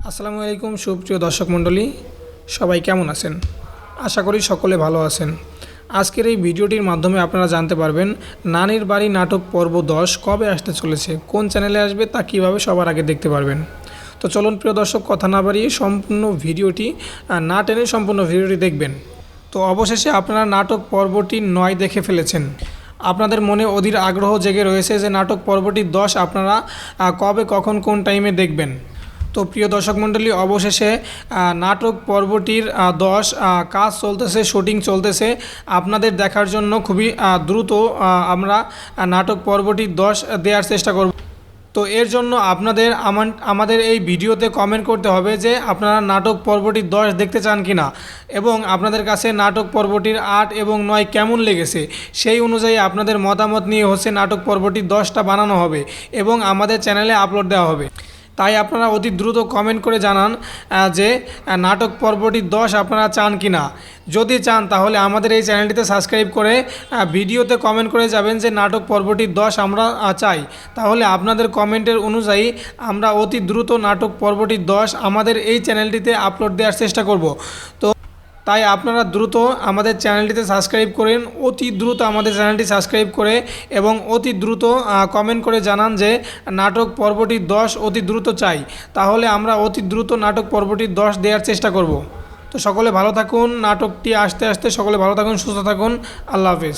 আসসালামু আলাইকুম সুপ্রিয় দর্শক মণ্ডলী, সবাই কেমন আছেন? আশা করি সকলে ভালো আছেন। আজকের এই ভিডিওটির মাধ্যমে আপনারা জানতে পারবেন নানির বাড়ি নাটক পর্ব 10 কবে আসতে চলেছে, কোন চ্যানেলে আসবে, তা কীভাবে সবার আগে দেখতে পারবেন। তো চলুন প্রিয় দর্শক, কথা না বাড়িয়ে সম্পূর্ণ ভিডিওটি না টেনে সম্পূর্ণ ভিডিওটি দেখবেন। তো অবশেষে আপনারা নাটক পর্বটি 9 দেখে ফেলেছেন। আপনাদের মনে অধীর আগ্রহ জেগে রয়েছে যে নাটক পর্বটি 10 আপনারা কবে, কখন, কোন টাইমে দেখবেন। তো প্রিয় দর্শক মণ্ডলী, অবশেষে নাটক পর্বটির 10 কাজ চলতেছে, শুটিং চলতেছে। আপনাদের দেখার জন্য খুবই দ্রুত আমরা নাটক পর্বটি 10 দেওয়ার চেষ্টা করব। তো এর জন্য আপনাদের আমাদের এই ভিডিওতে কমেন্ট করতে হবে যে আপনারা নাটক পর্বটি 10 দেখতে চান কি না, এবং আপনাদের কাছে নাটক পর্বটির 8 এবং 9 কেমন লেগেছে সেই অনুযায়ী আপনাদের মতামত নিয়ে নাটক পর্বটি 10টা বানানো হবে এবং আমাদের চ্যানেলে আপলোড দেওয়া হবে। তাই আপনারা অতি দ্রুত কমেন্ট করে জানান যে নাটক পর্বটি 10 আপনারা চান কি না। যদি চান তাহলে আমাদের এই চ্যানেলটিতে সাবস্ক্রাইব করে ভিডিওতে কমেন্ট করে যাবেন যে নাটক পর্বটি 10 আমরা চাই। তাহলে আপনাদের কমেন্টের অনুযায়ী আমরা অতি দ্রুত নাটক পর্বটি 10 আমাদের এই চ্যানেলটিতে আপলোড দেওয়ার চেষ্টা করব। তো তাই আপনারা দ্রুত আমাদের চ্যানেলটিতে সাবস্ক্রাইব করেন, অতি দ্রুত আমাদের চ্যানেলটি সাবস্ক্রাইব করে এবং অতি দ্রুত কমেন্ট করে জানান যে নাটক পর্বটি 10 অতি দ্রুত চাই। তাহলে আমরা অতি দ্রুত নাটক পর্বটি 10 দেওয়ার চেষ্টা করব। তো সকলে ভালো থাকুন, নাটকটি আসতে আসতে সকলে ভালো থাকুন, সুস্থ থাকুন। আল্লাহ হাফেজ।